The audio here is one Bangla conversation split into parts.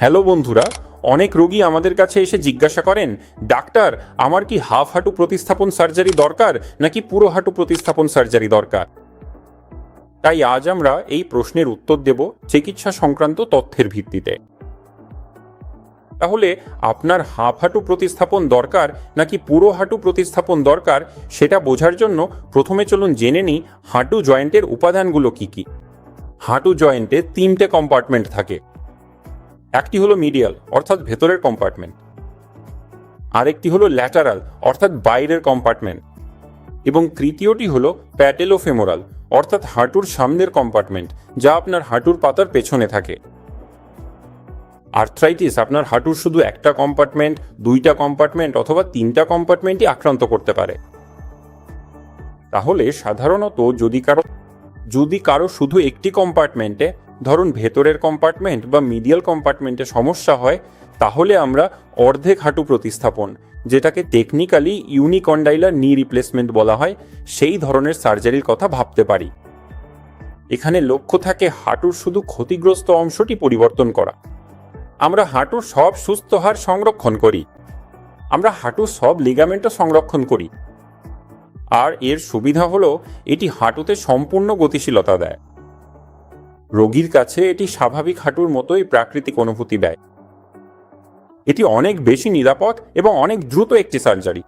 হ্যালো বন্ধুরা, অনেক রোগী আমাদের কাছে এসে জিজ্ঞাসা করেন, ডাক্তার আমার কি হাফ হাঁটু প্রতিস্থাপন সার্জারি দরকার নাকি পুরো হাঁটু প্রতিস্থাপন সার্জারি দরকার। তাই আজ আমরা এই প্রশ্নের উত্তর দেব চিকিৎসা সংক্রান্ত তথ্যের ভিত্তিতে। তাহলে আপনার হাফ হাঁটু প্রতিস্থাপন দরকার নাকি পুরো হাঁটু প্রতিস্থাপন দরকার সেটা বোঝার জন্য প্রথমে চলুন জেনে নিই হাঁটু জয়েন্টের উপাদানগুলো কি কি। হাঁটু জয়েন্টে 3টে কম্পার্টমেন্ট থাকে। একটি হলো মিডিয়াল অর্থাৎ ভেতরের কম্পার্টমেন্ট, আরেকটি হলো ল্যাটারাল অর্থাৎ বাইরের কম্পার্টমেন্ট, এবং তৃতীয়টি হলো প্যাটেলোফেমোরাল অর্থাৎ হাঁটুর সামনের কম্পার্টমেন্ট, যা আপনার হাঁটুর পাতার পেছনে থাকে। আর্থ্রাইটিস আপনার হাঁটুর শুধু একটা কম্পার্টমেন্ট, 2টা কম্পার্টমেন্ট অথবা 3টা কম্পার্টমেন্টই আক্রান্ত করতে পারে। তাহলে সাধারণত যদি কারো শুধু একটি কম্পার্টমেন্টে, ধরুন ভেতরের কম্পার্টমেন্ট বা মিডিয়াল কম্পার্টমেন্টে সমস্যা হয়, তাহলে আমরা অর্ধেক হাঁটু প্রতিস্থাপন, যেটাকে টেকনিক্যালি ইউনিকন্ডাইলার নি রিপ্লেসমেন্ট বলা হয়, সেই ধরনের সার্জারির কথা ভাবতে পারি। এখানে লক্ষ্য থাকে হাঁটুর শুধু ক্ষতিগ্রস্ত অংশটি পরিবর্তন করা। আমরা হাঁটুর সব সুস্থ হাড় সংরক্ষণ করি, আমরা হাঁটুর সব লিগামেন্টও সংরক্ষণ করি, আর এর সুবিধা হলো এটি হাঁটুতে সম্পূর্ণ গতিশীলতা দেয়। রোগীর কাছে এটি স্বাভাবিক হাঁটুর মতোই প্রাকৃতিক অনুভূতি দেয়। এটি অনেক বেশি নিরাপদ এবং অনেক দ্রুত একটি সার্জারি।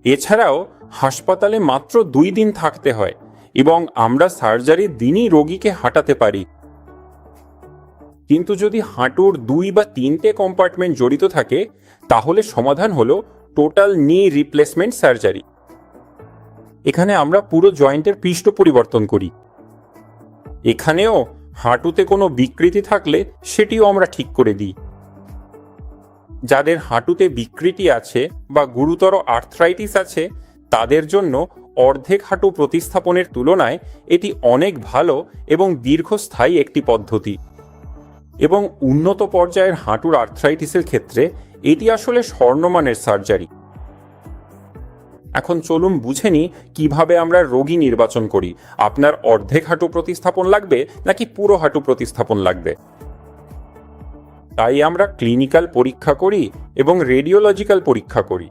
এছাড়াও হাসপাতালে মাত্র 2 দিন থাকতে হয় এবং আমরা সার্জারির দিনই রোগীকে হাঁটাতে পারি। কিন্তু যদি হাঁটুর 2 বা 3টে কম্পার্টমেন্ট জড়িত থাকে, তাহলে সমাধান হলো টোটাল নি রিপ্লেসমেন্ট সার্জারি। এখানে আমরা পুরো জয়েন্টের পৃষ্ঠ পরিবর্তন করি। এখানেও হাঁটুতে কোনো বিকৃতি থাকলে সেটিও আমরা ঠিক করে দিই। যাদের হাঁটুতে বিকৃতি আছে বা গুরুতর আর্থ্রাইটিস আছে, তাদের জন্য অর্ধেক হাঁটু প্রতিস্থাপনের তুলনায় এটি অনেক ভালো এবং দীর্ঘস্থায়ী একটি পদ্ধতি। এবং উন্নত পর্যায়ের হাঁটুর আর্থ্রাইটিসের ক্ষেত্রে এটি আসলে স্বর্ণমানের সার্জারি। এখন চলুন বুঝে নিই কিভাবে আমরা রোগী নির্বাচন করি। আপনার অর্ধেক হাঁটু প্রতিস্থাপন লাগবে নাকি পুরো হাঁটু প্রতিস্থাপন লাগবে। তাই আমরা ক্লিনিক্যাল পরীক্ষা করি এবং রেডিওলজিক্যাল পরীক্ষা করি।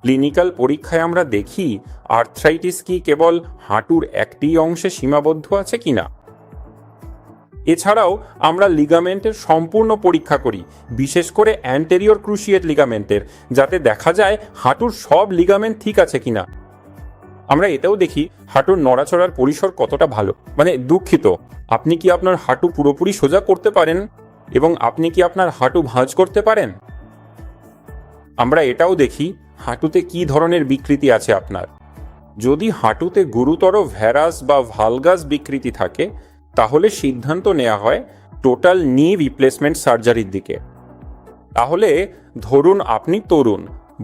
ক্লিনিক্যাল পরীক্ষায় আমরা দেখি আর্থ্রাইটিস কি কেবল হাঁটুর একটি অংশে সীমাবদ্ধ আছে কিনা। এছাড়াও আমরা লিগামেন্টের সম্পূর্ণ পরীক্ষা করি, বিশেষ করে অ্যান্টেরিয়র ক্রুশিয়েট লিগামেন্টের, যাতে দেখা যায় হাঁটুর সব লিগামেন্ট ঠিক আছে কিনা। আমরা এটাও দেখি হাঁটুর নড়াচড়ার পরিসর কতটা ভালো, দুঃখিত, আপনি কি আপনার হাঁটু পুরোপুরি সোজা করতে পারেন এবং আপনি কি আপনার হাঁটু ভাঁজ করতে পারেন। আমরা এটাও দেখি হাঁটুতে কি ধরনের বিকৃতি আছে আপনার। যদি হাঁটুতে গুরুতর ভ্যারাস বা ভালগাস বিকৃতি থাকে, তাহলে সিদ্ধান্ত নেওয়া হয় টোটাল নি রিপ্লেসমেন্ট সার্জারির দিকে। তাহলে ধরুন আপনি তরুণ,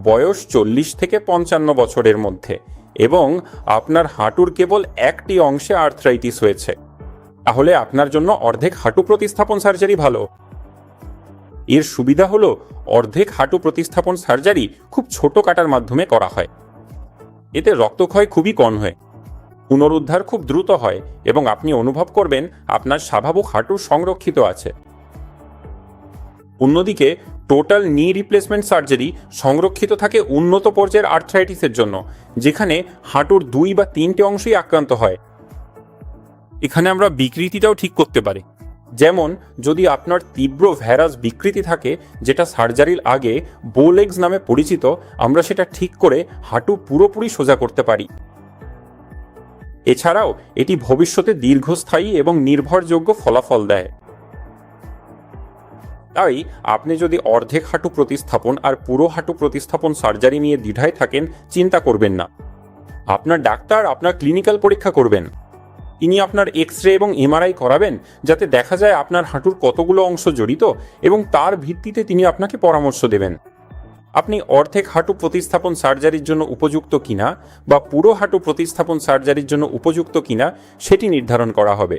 বয়স 40 থেকে 55 বছরের মধ্যে, এবং আপনার হাঁটুর কেবল একটি অংশে আর্থ্রাইটিস হয়েছে, তাহলে আপনার জন্য অর্ধেক হাঁটু প্রতিস্থাপন সার্জারি ভালো। এর সুবিধা হলো অর্ধেক হাঁটু প্রতিস্থাপন সার্জারি খুব ছোট কাটার মাধ্যমে করা হয়। এতে রক্তক্ষয় খুবই কম হয়, পুনরুদ্ধার খুব দ্রুত হয় এবং আপনি অনুভব করবেন আপনার স্বাভাবিক হাঁটু সংরক্ষিত আছে। অন্যদিকে টোটাল নি রিপ্লেসমেন্ট সার্জারি সংরক্ষিত থাকে উন্নত পর্যায়ের আর্থ্রাইটিসের জন্য, যেখানে হাঁটুর 2 বা 3টে অংশই আক্রান্ত হয়। এখানে আমরা বিকৃতিটাও ঠিক করতে পারি। যেমন যদি আপনার তীব্র ভ্যারাস বিকৃতি থাকে, যেটা সার্জারির আগে বোলেগস নামে পরিচিত, আমরা সেটা ঠিক করে হাঁটু পুরোপুরি সোজা করতে পারি। এছাড়াও এটি ভবিষ্যতে দীর্ঘস্থায়ী এবং নির্ভরযোগ্য ফলাফল দেয়। তাই আপনি যদি অর্ধেক হাঁটু প্রতিস্থাপন আর পুরো হাঁটু প্রতিস্থাপন সার্জারি নিয়ে দ্বিধায় থাকেন, চিন্তা করবেন না। আপনার ডাক্তার আপনার ক্লিনিক্যাল পরীক্ষা করবেন, তিনি আপনার এক্স-রে এবং এমআরআই করাবেন, যাতে দেখা যায় আপনার হাঁটুর কতগুলো অংশ জড়িত, এবং তার ভিত্তিতে তিনি আপনাকে পরামর্শ দেবেন আপনি অর্ধেক হাঁটু প্রতিস্থাপন সার্জারির জন্য উপযুক্ত কিনা বা পুরো হাঁটু প্রতিস্থাপন সার্জারির জন্য উপযুক্ত কিনা সেটি নির্ধারণ করা হবে।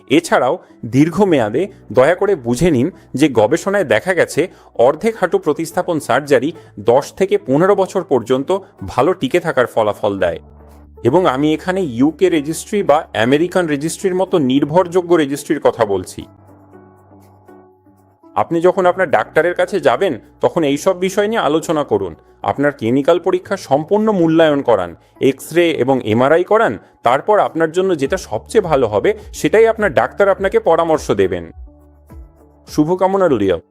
এছাড়াও দীর্ঘমেয়াদে দয়া করে বুঝে নিন যে গবেষণায় দেখা গেছে অর্ধেক হাঁটু প্রতিস্থাপন সার্জারি 10 থেকে 15 বছর পর্যন্ত ভালো টিকে থাকার ফলাফল দেয়। এবং আমি এখানে ইউকে রেজিস্ট্রি বা আমেরিকান রেজিস্ট্রির মতো নির্ভরযোগ্য রেজিস্ট্রির কথা বলছি। আপনি যখন আপনার ডাক্তারের কাছে যাবেন তখন এই সব বিষয় নিয়ে আলোচনা করুন। আপনার ক্লিনিক্যাল পরীক্ষা সম্পূর্ণ মূল্যায়ন করান, এক্স রে এবং এমআরআই করান। তারপর আপনার জন্য যেটা সবচেয়ে ভালো হবে সেটাই আপনার ডাক্তার আপনাকে পরামর্শ দেবেন। শুভকামনা রইল।